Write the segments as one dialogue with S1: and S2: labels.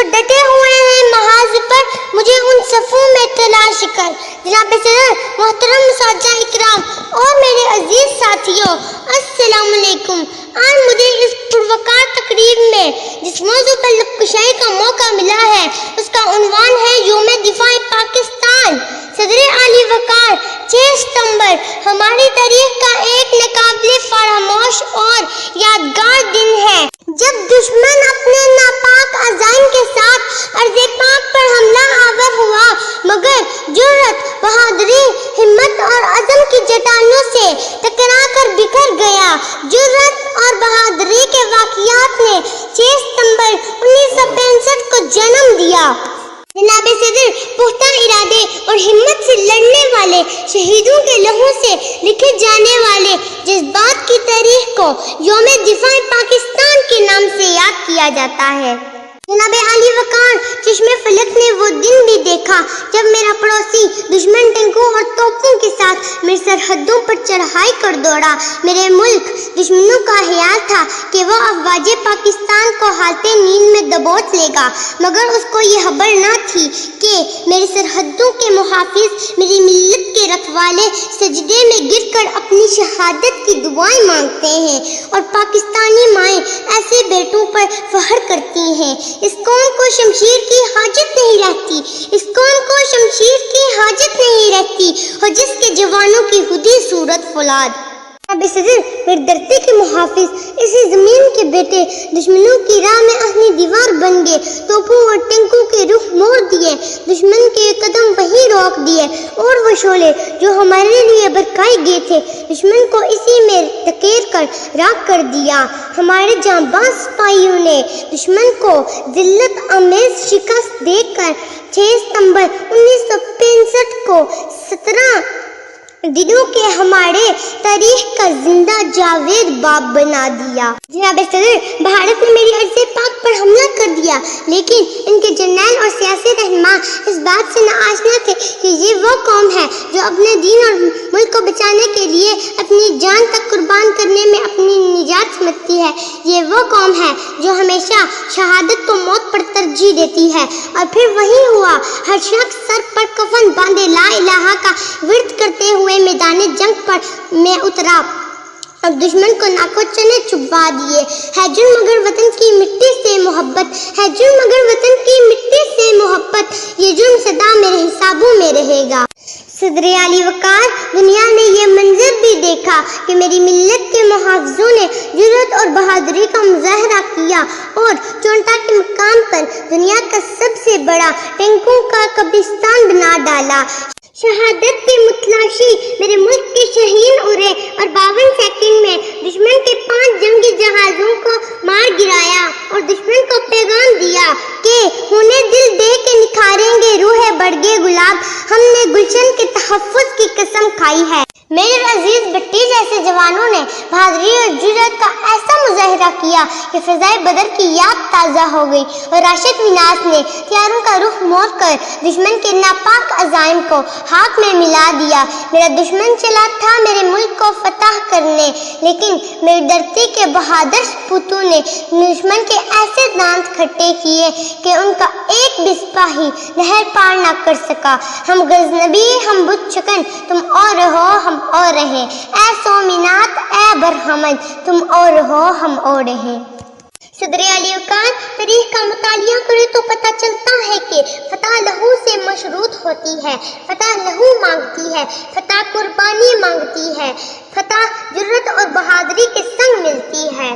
S1: جو ڈٹے ہوئے ہیں محاذ پر مجھے ان صفوں میں تلاش کر۔ جناب صدر، محترم اساتذہ اکرام اور میرے عزیز ساتھیوں، السلام علیکم۔ آج مجھے اس پروقار تقریب میں جس موضوع پر لب کشائی کا موقع ملا ہے اس کا عنوان ہے یوم دفاع پاکستان۔ صدر عالی وقار 6 ستمبر ہماری تاریخ کا ایک ناقابل فراموش اور یادگار دن ہے جب دشمن اپنے ناپاک عزائم کے ساتھ ارض پاک پر حملہ آور ہوا، مگر جرأت، بہادری، ہمت اور عزم کی چٹانوں سے ٹکرا کر بکھر گیا۔ جرأت اور بہادری کے واقعات نے 6 ستمبر 1965 کو جنم دیا۔ جناب صدر، پختہ ارادے اور ہمت سے لڑنے والے شہیدوں کے لہو سے لکھے جانے والے جذبات کی تاریخ کو یوم دفاع پاکستان کے نام سے یاد کیا جاتا ہے۔ جناب عالی وقار، چشم فلک نے وہ دن بھی دیکھا جب میرا پڑوسی دشمن ٹینکوں اور توپوں کے ساتھ میری سرحدوں پر چڑھائی کر دوڑا۔ میرے ملک دشمنوں کا خیال تھا کہ وہ افواج پاکستان کو حالت نیند میں دبوچ لے گا، مگر اس کو یہ خبر نہ تھی کہ میری سرحدوں کے محافظ، میری ملت کے رکھوالے سجدے میں گر کر اپنی شہادت کی دعائیں مانگتے ہیں، اور پاکستانی مائیں ایسے بیٹوں پر فخر کرتی ہیں۔ اس قوم کو شمشیر کی حاجت نہیں رہتی، اس قوم کو شمشیر کی حاجت نہیں رہتی، اور جس کے جوانوں کی خودی صورت فولاد۔ جناب صدر، میری دھرتی کے محافظ، اسی زمین کے بیٹے دشمنوں کی راہ میں اپنی دیوار بن گئے، توپوں اور ٹینکوں کے رخ موڑ دیے، دشمن کے قدم وہیں روک دیے، اور وہ شعلے جو ہمارے لیے برکھائے گئے تھے دشمن کو اسی میں دھکیل کر راکھ کر دیا۔ ہمارے جانباز سپاہیوں نے دشمن کو ذلت آمیز شکست دے کر 6 ستمبر 1965 کو 17 دنوں کے ہمارے تاریخ کا زندہ جاوید باب بنا دیا۔ جناب صدر، بھارت نے میری ارض پاک پر حملہ کر دیا، لیکن ان کے جرنیل اور سیاسی رہنما اس بات سے ناآشنا تھے کہ یہ وہ قوم ہے جو اپنے دین اور ملک کو بچانے کے لیے اپنی جان تک قربان کرنے میں اپنی نجات سمجھتی ہے۔ یہ وہ قوم ہے جو ہمیشہ شہادت کو موت پر ترجیح دیتی ہے۔ اور پھر وہی ہوا، ہر شخص سر پر کفن باندھے لا الہ کا ورد کرتے ہوئے میدان جنگ پر میں اترا اور دشمن کو ناکو چنے چبا دیے۔ ہے جرم مگر وطن کی مٹی سے محبت، ہے جرم مگر وطن کی مٹی سے محبت، یہ جرم سدا میرے حسابوں میں رہے گا۔ صدر عالی وقار، دنیا نے یہ منظر بھی دیکھا کہ میری ملت کے محافظوں نے جرأت اور بہادری کا مظاہرہ کیا اور چونٹا کے مقام پر دنیا کا سب سے بڑا ٹینکوں کا قبرستان بنا ڈالا۔ شہادت کے متلاشی میرے ملک کے شہین اڑے اور 52 سیکنڈ میں دشمن کے 5 جنگی جہازوں کو مار گرایا، اور دشمن کو پیغام دیا کہ انہیں دل دے کے نکھاریں گے روح برگے گلاب، ہم نے گلشن کے تحفظ کی قسم کھائی ہے۔ میرے عزیز بٹی جیسے جوانوں نے بہادری اور جرأت کا ایسا مظاہرہ کیا کہ فضائے بدر کی یاد تازہ ہو گئی، اور راشد وناس نے ہتھیاروں کا رخ موڑ کر دشمن کے ناپاک عزائم کو ہاتھ میں ملا دیا۔ میرا دشمن چلا تھا میرے ملک کو فتح کرنے، لیکن میری دھرتی کے بہادر سپوتوں نے دشمن کے ایسے دانت کھٹے کیے کہ ان کا ایک بھی سپاہی نہر پار نہ کر سکا۔ ہم غزنبی، ہم بت شکن، تم اور رہو ہم اور رہیں، اے سومنات، اے برہمن، تم اور رہو ہم اور رہیں۔ صدر عالی وقار، تاریخ کا مطالعہ کرے تو پتہ چلتا ہے کہ فتح لہو سے مشروط ہوتی ہے، فتح لہو مانگتی ہے، فتح قربانی مانگتی ہے، فتح جرأت اور بہادری کے سنگ ملتی ہے۔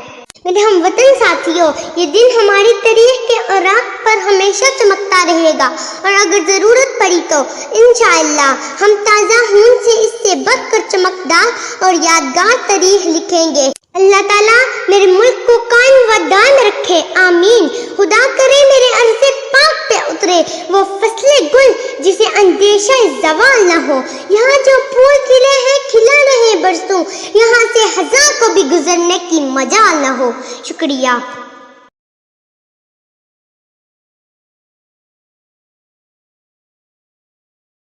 S1: میرے ہم وطن ساتھیوں، یہ دن ہماری تاریخ کے اوراق پر ہمیشہ چمکتا رہے گا، اور اگر ضرورت پڑی تو انشاءاللہ ہم تازہ خون سے اس سے بڑھ کر چمکدار اور یادگار تاریخ لکھیں گے۔ اللہ تعالیٰ میرے ملک کو قائم و دائم رکھے، آمین۔ خدا کرے میرے عرض پاک پہ اترے وہ فصل گل جسے اندیشہ زوال نہ ہو، یہاں جو پھول کھلے ہیں کھلا رہے برسوں، یہاں سے خزاں کو بھی گزرنے کی مجال نہ ہو۔ شکریہ۔